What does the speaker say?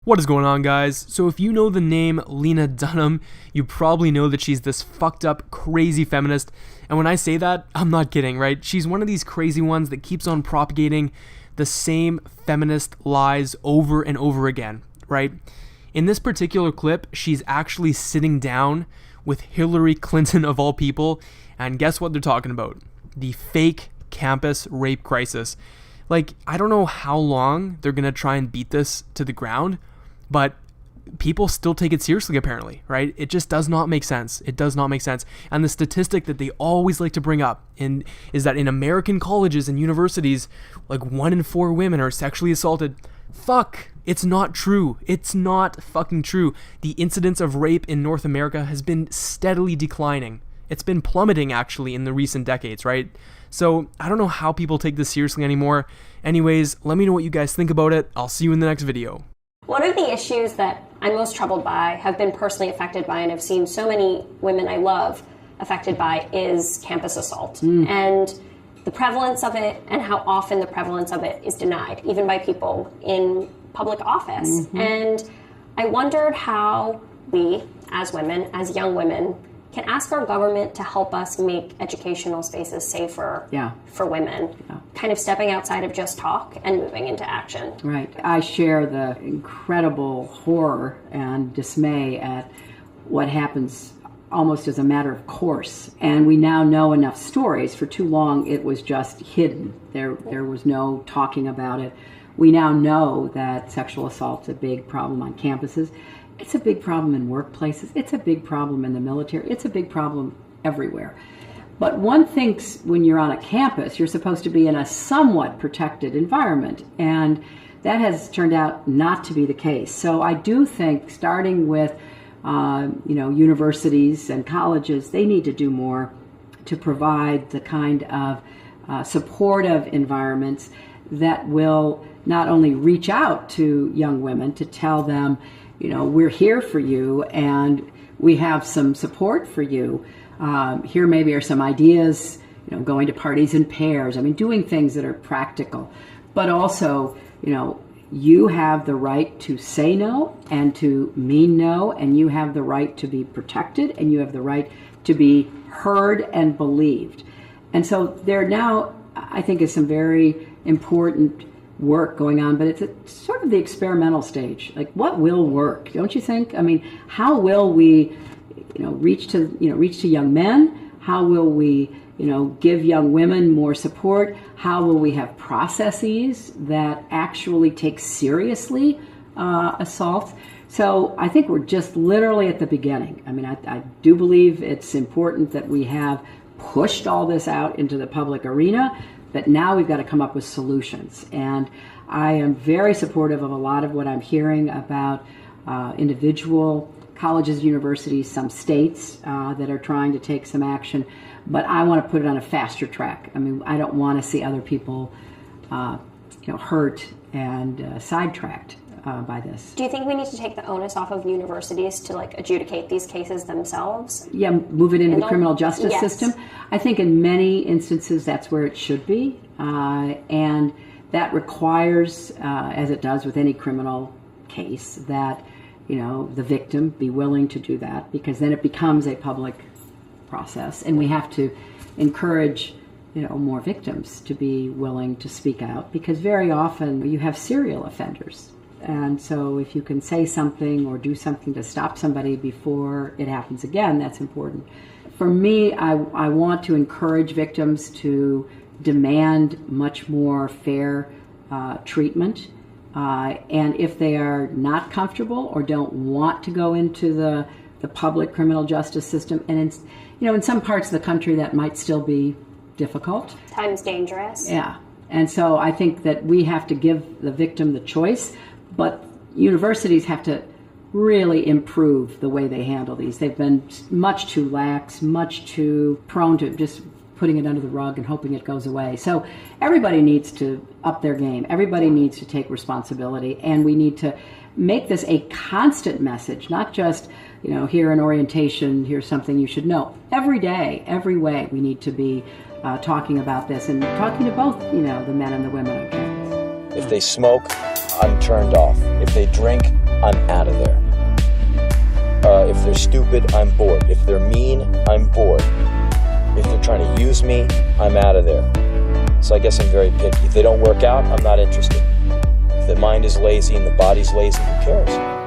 What is going on, guys? So if you know the name Lena Dunham, you probably know that she's this fucked up, crazy feminist. And when I say that, I'm not kidding, right? She's one of these crazy ones that keeps on propagating the same feminist lies over and over again, right? In this particular clip, she's actually sitting down with Hillary Clinton of all people, and guess what they're talking about? The fake campus rape crisis. Like, I don't know how long they're gonna try and beat this to the ground, but people still take it seriously, apparently, right? It just does not make sense. It does not make sense. And the statistic that they always like to bring up is that in American colleges and universities, like 1 in 4 women are sexually assaulted. Fuck, it's not true. It's not fucking true. The incidence of rape in North America has been steadily declining. It's been plummeting, actually, in the recent decades, right? So I don't know how people take this seriously anymore. Anyways, let me know what you guys think about it. I'll see you in the next video. One of the issues that I'm most troubled by, have been personally affected by, and have seen so many women I love affected by, is campus assault. And the prevalence of it, and how often the prevalence of it is denied, even by people in public office. And I wondered how we, as women, as young women, can ask our government to help us make educational spaces safer for women, kind of stepping outside of just talk and moving into action. Right. I share the incredible horror and dismay at what happens almost as a matter of course. And we now know enough stories. For too long, it was just hidden. There was no talking about it. We now know that sexual assault's a big problem on campuses. It's a big problem in workplaces. It's a big problem in the military. It's a big problem everywhere. But one thinks when you're on a campus, you're supposed to be in a somewhat protected environment. And that has turned out not to be the case. So I do think, starting with universities and colleges, they need to do more to provide the kind of supportive environments that will not only reach out to young women to tell them, we're here for you and we have some support for you. Here maybe are some ideas, going to parties in pairs. I mean, doing things that are practical. But also, you have the right to say no and to mean no, and you have the right to be protected, and you have the right to be heard and believed. And so there now, I think, is some very important work going on, but it's sort of the experimental stage. Like, what will work? Don't you think? I mean, how will we, reach to young men? How will we, give young women more support? How will we have processes that actually take seriously assault? So I think we're just literally at the beginning. I mean, I do believe it's important that we have pushed all this out into the public arena, but now we've got to come up with solutions. And I am very supportive of a lot of what I'm hearing about individual colleges, universities, some states that are trying to take some action. But I want to put it on a faster track. I mean, I don't want to see other people hurt and sidetracked by this. Do you think we need to take the onus off of universities to adjudicate these cases themselves? Yeah, move it into the criminal justice system. I think in many instances that's where it should be, and that requires, as it does with any criminal case, that the victim be willing to do that, because then it becomes a public process, and we have to encourage more victims to be willing to speak out, because very often you have serial offenders. And so if you can say something or do something to stop somebody before it happens again, that's important. For me, I want to encourage victims to demand much more fair treatment. And if they are not comfortable or don't want to go into the public criminal justice system, and in some parts of the country that might still be difficult. Times dangerous. Yeah. And so I think that we have to give the victim the choice. But universities have to really improve the way they handle these. They've been much too lax, much too prone to just putting it under the rug and hoping it goes away. So everybody needs to up their game. Everybody needs to take responsibility, and we need to make this a constant message, not just, here in orientation, here's something you should know. Every day, every way, we need to be talking about this and talking to both, the men and the women on campus. If they smoke, I'm turned off. If they drink, I'm out of there. If they're stupid, I'm bored. If they're mean, I'm bored. If they're trying to use me, I'm out of there. So I guess I'm very picky. If they don't work out, I'm not interested. If the mind is lazy and the body's lazy, who cares?